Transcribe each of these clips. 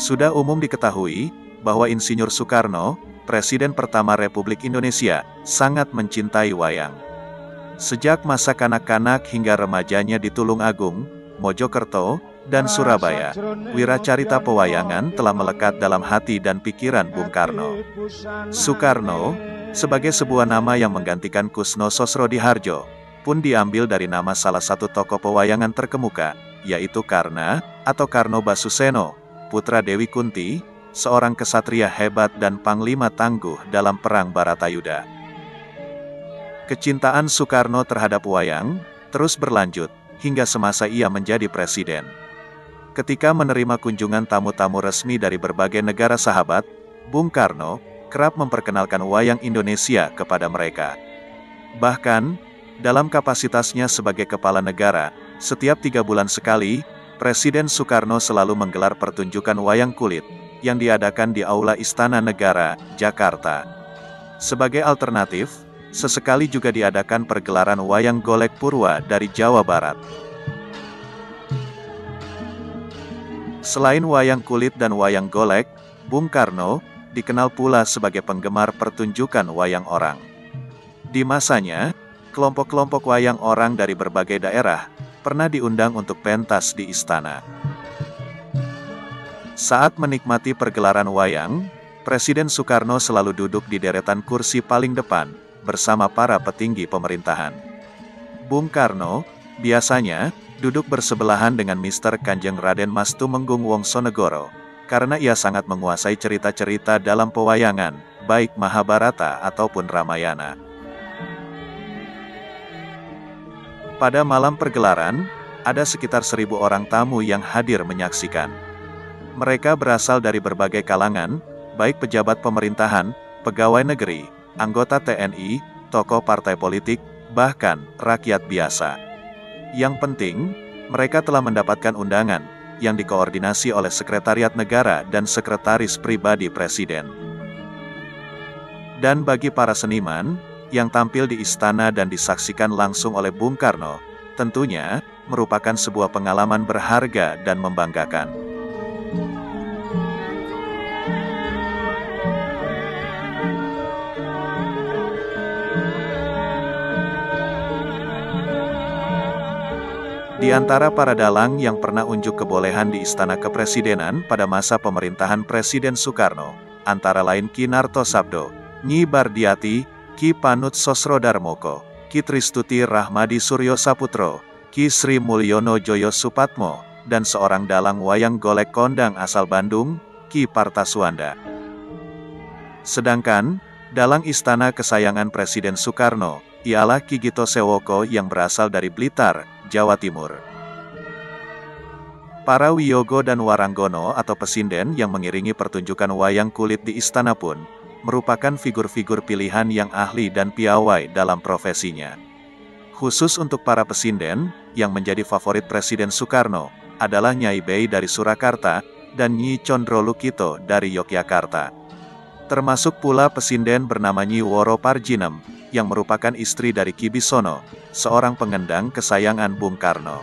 Sudah umum diketahui bahwa Insinyur Soekarno, Presiden pertama Republik Indonesia, sangat mencintai wayang. Sejak masa kanak-kanak hingga remajanya di Tulungagung, Mojokerto, dan Surabaya, wiracarita pewayangan telah melekat dalam hati dan pikiran Bung Karno. Soekarno, sebagai sebuah nama yang menggantikan Kusno Sosrodihardjo, pun diambil dari nama salah satu tokoh pewayangan terkemuka, yaitu Karna, atau Karno Basuseno, putra Dewi Kunti, seorang kesatria hebat dan panglima tangguh dalam Perang Baratayuda. Kecintaan Soekarno terhadap wayang terus berlanjut hingga semasa ia menjadi presiden. Ketika menerima kunjungan tamu-tamu resmi dari berbagai negara sahabat, Bung Karno kerap memperkenalkan wayang Indonesia kepada mereka. Bahkan, dalam kapasitasnya sebagai kepala negara, setiap 3 bulan sekali, Presiden Soekarno selalu menggelar pertunjukan wayang kulit yang diadakan di Aula Istana Negara, Jakarta. Sebagai alternatif, sesekali juga diadakan pergelaran wayang golek purwa dari Jawa Barat. Selain wayang kulit dan wayang golek, Bung Karno dikenal pula sebagai penggemar pertunjukan wayang orang. Di masanya, kelompok-kelompok wayang orang dari berbagai daerah pernah diundang untuk pentas di istana. Saat menikmati pergelaran wayang, Presiden Soekarno selalu duduk di deretan kursi paling depan bersama para petinggi pemerintahan. Bung Karno biasanya duduk bersebelahan dengan Mr. Kanjeng Raden Mas Tumenggung Wongsonegoro, karena ia sangat menguasai cerita-cerita dalam pewayangan, baik Mahabharata ataupun Ramayana. Pada malam pergelaran, ada sekitar 1.000 orang tamu yang hadir menyaksikan. Mereka berasal dari berbagai kalangan, baik pejabat pemerintahan, pegawai negeri, anggota TNI, tokoh partai politik, bahkan rakyat biasa. Yang penting, mereka telah mendapatkan undangan yang dikoordinasi oleh Sekretariat Negara dan Sekretaris Pribadi Presiden. Dan bagi para seniman yang tampil di istana dan disaksikan langsung oleh Bung Karno, tentunya merupakan sebuah pengalaman berharga dan membanggakan. Di antara para dalang yang pernah unjuk kebolehan di Istana Kepresidenan pada masa pemerintahan Presiden Soekarno, antara lain Ki Narto Sabdo, Nyi Bardiati, Ki Panut Sosrodarmoko, Ki Tristuti Rahmadi Suryo Saputro, Ki Sri Mulyono Joyo Supatmo, dan seorang dalang wayang golek kondang asal Bandung, Ki Partaswanda. Sedangkan, dalang istana kesayangan Presiden Soekarno, ialah Ki Gito Sewoko yang berasal dari Blitar, Jawa Timur. Para wiyogo dan waranggono atau pesinden yang mengiringi pertunjukan wayang kulit di istana pun merupakan figur-figur pilihan yang ahli dan piawai dalam profesinya. Khusus untuk para pesinden yang menjadi favorit Presiden Soekarno adalah Nyai Bei dari Surakarta dan Nyi Condro Lukito dari Yogyakarta. Termasuk pula pesinden bernama Nyi Woro Parjinem yang merupakan istri dari Ki Bisono, seorang pengendang kesayangan Bung Karno.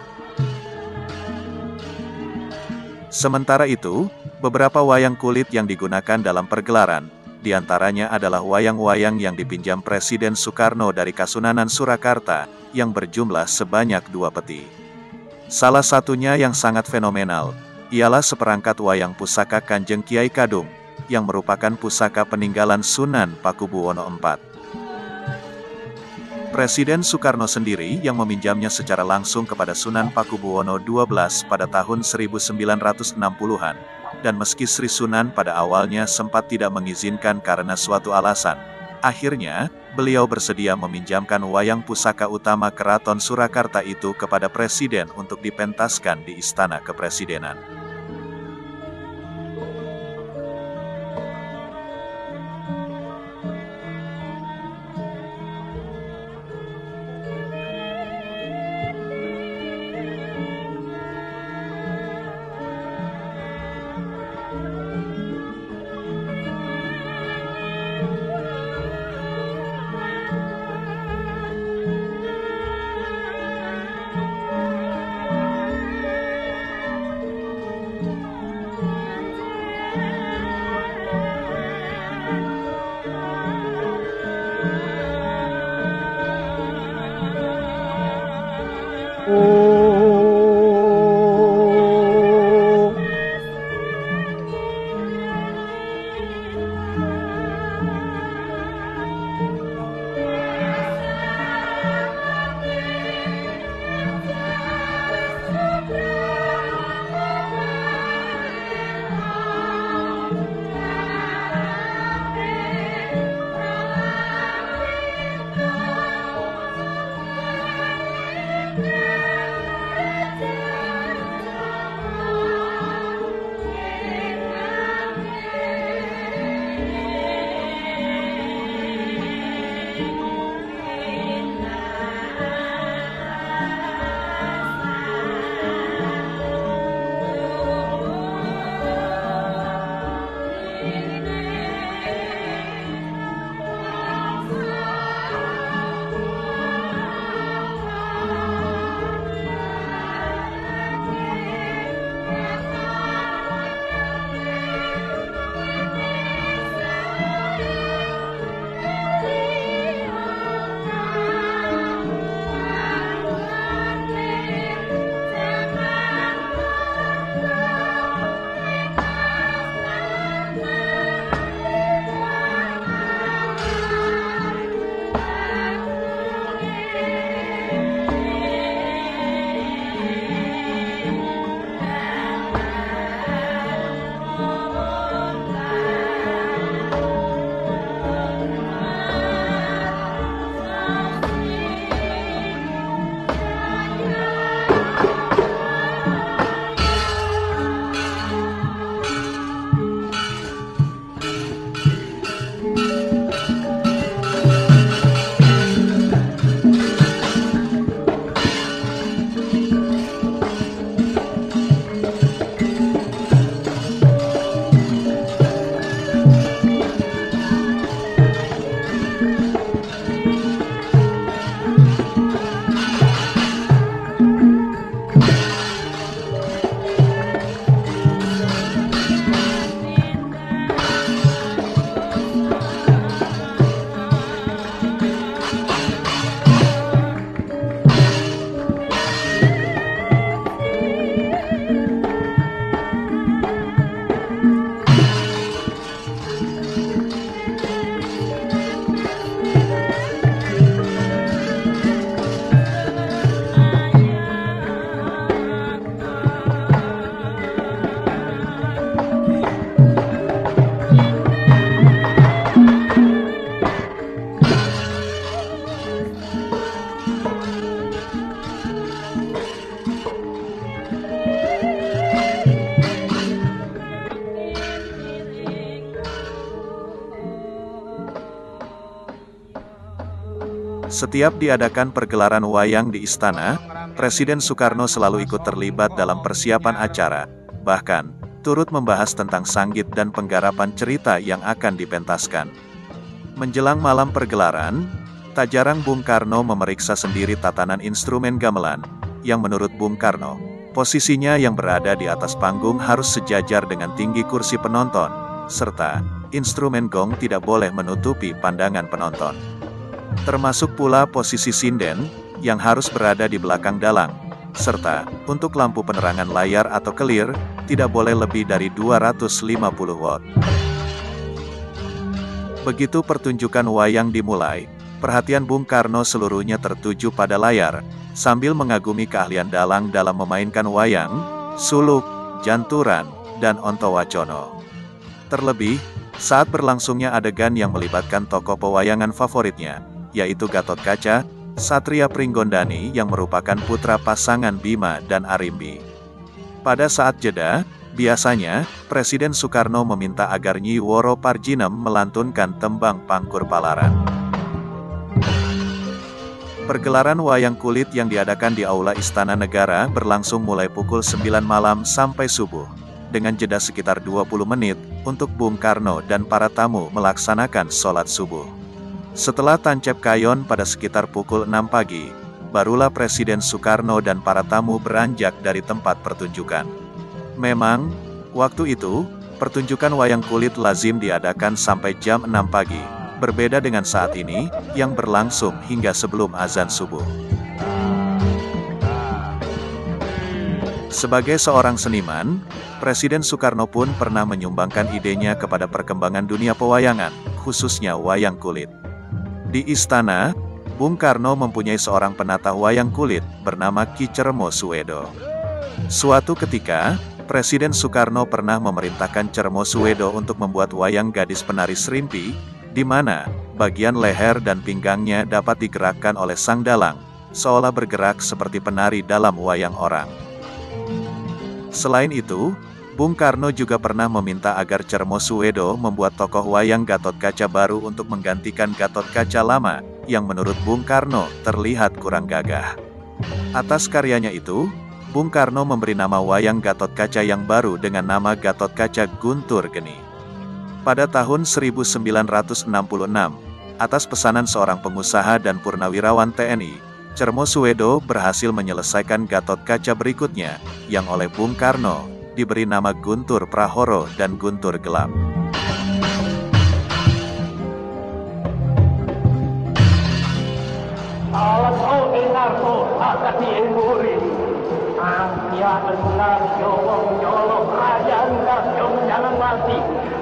Sementara itu, beberapa wayang kulit yang digunakan dalam pergelaran, diantaranya adalah wayang-wayang yang dipinjam Presiden Soekarno dari Kasunanan Surakarta, yang berjumlah sebanyak 2 peti. Salah satunya yang sangat fenomenal, ialah seperangkat wayang pusaka Kanjeng Kiai Kadung, yang merupakan pusaka peninggalan Sunan Pakubuwono IV. Presiden Soekarno sendiri yang meminjamnya secara langsung kepada Sunan Pakubuwono XII pada tahun 1960-an, dan meski Sri Sunan pada awalnya sempat tidak mengizinkan karena suatu alasan, akhirnya beliau bersedia meminjamkan wayang pusaka utama Keraton Surakarta itu kepada Presiden untuk dipentaskan di Istana Kepresidenan. Setiap diadakan pergelaran wayang di istana, Presiden Soekarno selalu ikut terlibat dalam persiapan acara, bahkan turut membahas tentang sanggit dan penggarapan cerita yang akan dipentaskan. Menjelang malam pergelaran, tak jarang Bung Karno memeriksa sendiri tatanan instrumen gamelan, yang menurut Bung Karno, posisinya yang berada di atas panggung harus sejajar dengan tinggi kursi penonton, serta instrumen gong tidak boleh menutupi pandangan penonton. Termasuk pula posisi sinden, yang harus berada di belakang dalang, serta untuk lampu penerangan layar atau kelir, tidak boleh lebih dari 250 watt. Begitu pertunjukan wayang dimulai, perhatian Bung Karno seluruhnya tertuju pada layar, sambil mengagumi keahlian dalang dalam memainkan wayang, suluk, janturan, dan ontowacono. Terlebih, saat berlangsungnya adegan yang melibatkan tokoh pewayangan favoritnya, yaitu Gatotkaca, Satria Pringgondani yang merupakan putra pasangan Bima dan Arimbi. Pada saat jeda, biasanya, Presiden Soekarno meminta agar Nyi Woro Parjinem melantunkan tembang Pangkur Palaran. Pergelaran wayang kulit yang diadakan di Aula Istana Negara berlangsung mulai pukul 9 malam sampai subuh, dengan jeda sekitar 20 menit, untuk Bung Karno dan para tamu melaksanakan sholat subuh. Setelah tancap kayon pada sekitar pukul 6 pagi, barulah Presiden Soekarno dan para tamu beranjak dari tempat pertunjukan. Memang, waktu itu, pertunjukan wayang kulit lazim diadakan sampai jam 6 pagi, berbeda dengan saat ini, yang berlangsung hingga sebelum azan subuh. Sebagai seorang seniman, Presiden Soekarno pun pernah menyumbangkan idenya kepada perkembangan dunia pewayangan, khususnya wayang kulit. Di istana, Bung Karno mempunyai seorang penata wayang kulit bernama Ki Cermo Suwedo. Suatu ketika, Presiden Soekarno pernah memerintahkan Cermo Suwedo untuk membuat wayang gadis penari serimpi, di mana bagian leher dan pinggangnya dapat digerakkan oleh sang dalang, seolah bergerak seperti penari dalam wayang orang. Selain itu, Bung Karno juga pernah meminta agar Cermo Suwedo membuat tokoh wayang Gatotkaca baru untuk menggantikan Gatotkaca lama, yang menurut Bung Karno terlihat kurang gagah. Atas karyanya itu, Bung Karno memberi nama wayang Gatotkaca yang baru dengan nama Gatotkaca Guntur Geni. Pada tahun 1966, atas pesanan seorang pengusaha dan purnawirawan TNI, Cermo Suwedo berhasil menyelesaikan Gatotkaca berikutnya, yang oleh Bung Karno diberi nama Guntur Prahoro dan Guntur Gelap.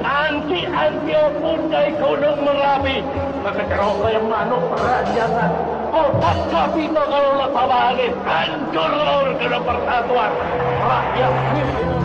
Anti pundai gunung Merapi, mengeceroko yang manuk peranjangan. Kotak kapito kalau lepas angin, hancur laur kena persatuan rakyat.